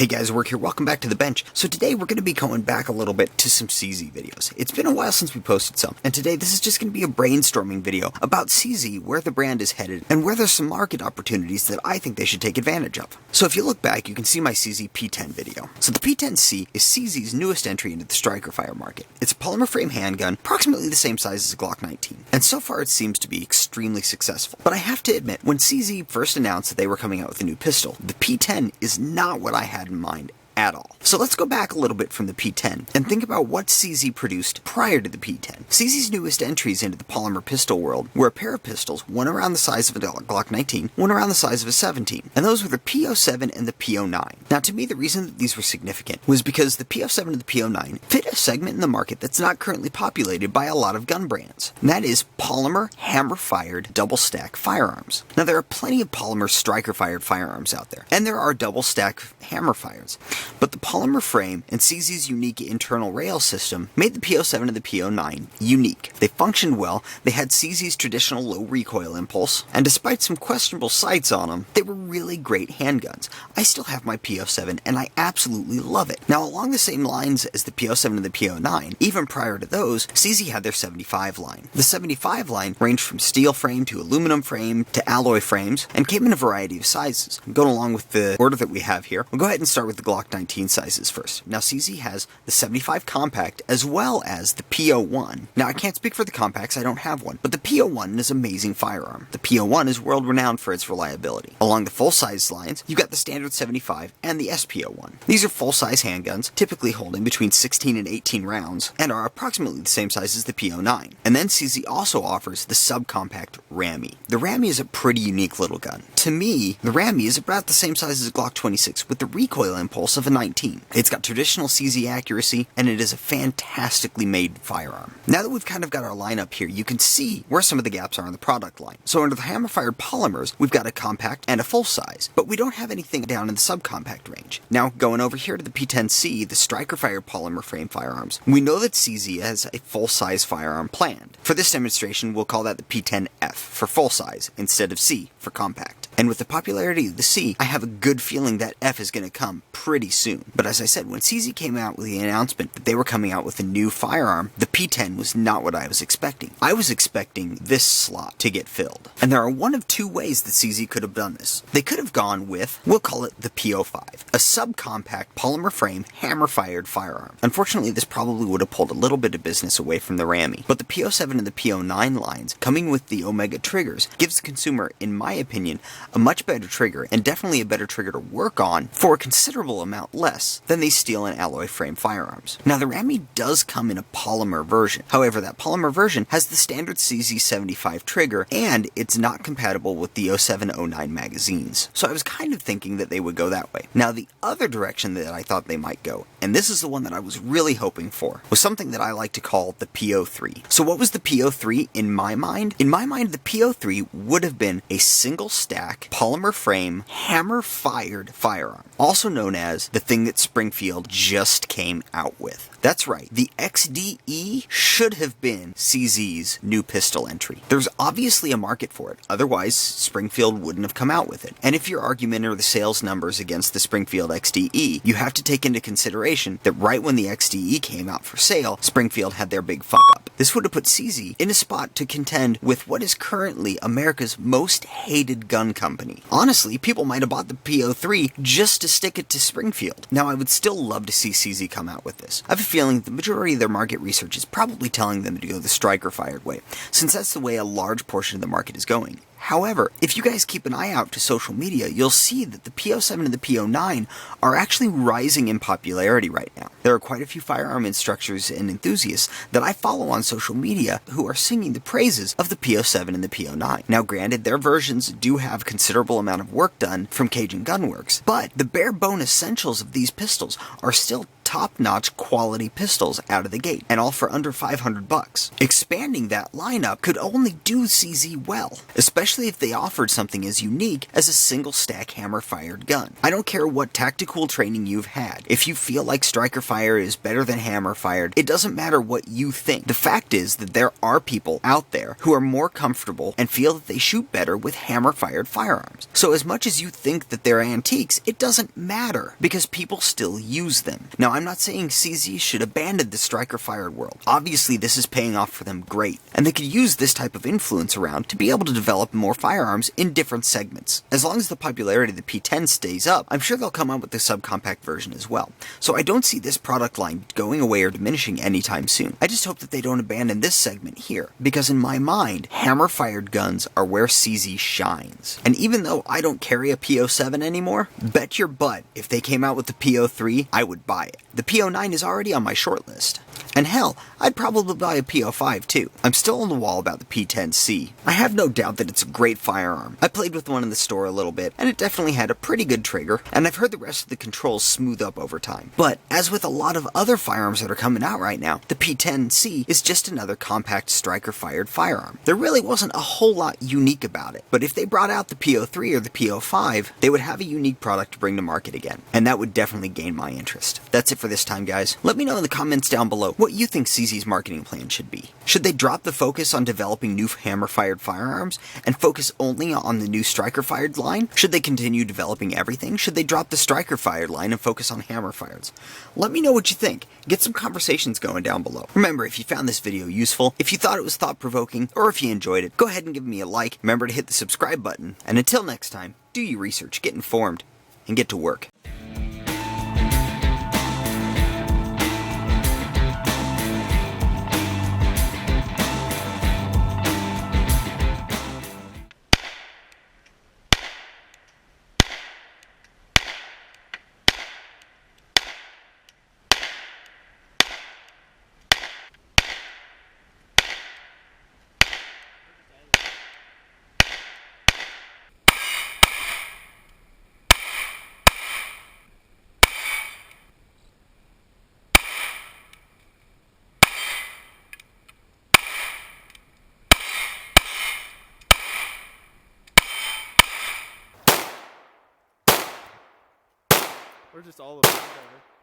Hey guys, Work here. Welcome back to the bench. So today we're going to be going back a little bit to some CZ videos. It's been a while since we posted some, and today this is just going to be a brainstorming video about CZ, where the brand is headed, and where there's some market opportunities that I think they should take advantage of. So if you look back, you can see my CZ P10 video. So the P10c is CZ's newest entry into the striker fire market. It's a polymer frame handgun, approximately the same size as a Glock 19, and so far it seems to be extremely successful. But I have to admit, when CZ first announced that they were coming out with a new pistol, the P10 is not what I had in mind at all. So let's go back a little bit from the P10 and think about what CZ produced prior to the P10. CZ's newest entries into the polymer pistol world were a pair of pistols, one around the size of a Glock 19, one around the size of a 17, and those were the Pio 7 and the Pio 9. Now to me, the reason that these were significant was because the Pio 7 and the Pio 9 fit a segment in the market that's not currently populated by a lot of gun brands, and that is polymer hammer-fired double-stack firearms. Now there are plenty of polymer striker-fired firearms out there, and there are double-stack hammer-fires. But the polymer frame and CZ's unique internal rail system made the Pio 7 and the Pio 9 unique. They functioned well, they had CZ's traditional low recoil impulse, and despite some questionable sights on them, they were really great handguns. I still have my Pio 7 and I absolutely love it. Now along the same lines as the Pio 7 and the Pio 9, even prior to those, CZ had their 75 line. The 75 line ranged from steel frame to aluminum frame to alloy frames, and came in a variety of sizes. Going along with the order that we have here, we'll go ahead and start with the Glock 19 sizes first. Now CZ has the 75 compact as well as the Pio 1. Now I can't speak for the compacts, I don't have one, but the Pio 1 is an amazing firearm. The Pio 1 is world renowned for its reliability. Along the full size lines, you've got the standard 75 and the SPO 1. These are full size handguns, typically holding between 16 and 18 rounds, and are approximately the same size as the Pio 9. And then CZ also offers the subcompact Rammy. The Rammy is a pretty unique little gun. To me, the Rammy is about the same size as a Glock 26 with the recoil impulse of a 19. It's got traditional CZ accuracy, and it is a fantastically made firearm. Now that we've kind of got our lineup here, you can see where some of the gaps are in the product line. So under the hammer-fired polymers, we've got a compact and a full size, but we don't have anything down in the subcompact range. Now going over here to the P10c, the striker-fired polymer frame firearms, we know that CZ has a full-size firearm planned. For this demonstration, we'll call that the P10F for full size instead of C for compact. And with the popularity of the C, I have a good feeling that F is going to come pretty soon. But as I said, when CZ came out with the announcement that they were coming out with a new firearm, the P10 was not what I was expecting. I was expecting this slot to get filled. And there are one of two ways that CZ could have done this. They could have gone with, we'll call it the Pio 5, a subcompact polymer frame hammer-fired firearm. Unfortunately, this probably would have pulled a little bit of business away from the Rammy. But the Pio 7 and the Pio 9 lines, coming with the Omega triggers, gives the consumer, in my opinion, a much better trigger, and definitely a better trigger to work on for a considerable amount less than these steel and alloy frame firearms. Now the Rammy does come in a polymer version. However, that polymer version has the standard CZ75 trigger, and it's not compatible with the 07-09 magazines. So I was kind of thinking that they would go that way. Now the other direction that I thought they might go, and this is the one that I was really hoping for, was something that I like to call the Pio 3. So what was the Pio 3 in my mind? In my mind, the Pio 3 would have been a single stack polymer frame hammer-fired firearm, also known as the thing that Springfield just came out with. That's right, the XDE should have been CZ's new pistol entry. There's obviously a market for it, otherwise Springfield wouldn't have come out with it. And if your argument are the sales numbers against the Springfield XDE, you have to take into consideration that right when the XDE came out for sale, Springfield had their big fuck up. This would have put CZ in a spot to contend with what is currently America's most hated gun company. Honestly, people might have bought the Pio 3 just to stick it to Springfield. Now I would still love to see CZ come out with this. I have a feeling the majority of their market research is probably telling them to go the striker-fired way, since that's the way a large portion of the market is going. However, if you guys keep an eye out to social media, you'll see that the Pio 7 and the Pio 9 are actually rising in popularity right now. There are quite a few firearm instructors and enthusiasts that I follow on social media who are singing the praises of the Pio 7 and the Pio 9. Now granted, their versions do have a considerable amount of work done from Cajun Gunworks, but the bare bone essentials of these pistols are still top-notch quality pistols out of the gate, and all for under $500. Expanding that lineup could only do CZ well, especially if they offered something as unique as a single-stack hammer-fired gun. I don't care what tactical training you've had. If you feel like striker fire is better than hammer-fired, it doesn't matter what you think. The fact fact is that there are people out there who are more comfortable and feel that they shoot better with hammer-fired firearms. So as much as you think that they're antiques, it doesn't matter, because people still use them. Now, I'm not saying CZ should abandon the striker-fired world. Obviously, this is paying off for them great, and they could use this type of influence around to be able to develop more firearms in different segments. As long as the popularity of the P10 stays up, I'm sure they'll come out with the subcompact version as well. So I don't see this product line going away or diminishing anytime soon. I just hope that they don't abandon this segment here, because in my mind, hammer-fired guns are where CZ shines. And even though I don't carry a Pio 7 anymore, bet your butt if they came out with the Pio 3, I would buy it. The Pio 9 is already on my short list. And hell, I'd probably buy a Pio 5 too. I'm still on the wall about the P10c. I have no doubt that it's a great firearm. I played with one in the store a little bit, and it definitely had a pretty good trigger, and I've heard the rest of the controls smooth up over time. But, as with a lot of other firearms that are coming out right now, the P10c is just another compact striker-fired firearm. There really wasn't a whole lot unique about it, but if they brought out the Pio 3 or the Pio 5, they would have a unique product to bring to market again, and that would definitely gain my interest. That's it for this time, guys. Let me know in the comments down below what you think CZ's marketing plan should be. Should they drop the focus on developing new hammer-fired firearms and focus only on the new striker-fired line? Should they continue developing everything? Should they drop the striker-fired line and focus on hammer-fireds? Let me know what you think. Get some conversations going down below. Remember, if you found this video useful, if you thought it was thought-provoking, or if you enjoyed it, go ahead and give me a like. Remember to hit the subscribe button. And until next time, do your research, get informed, and get to work. We're just all of them.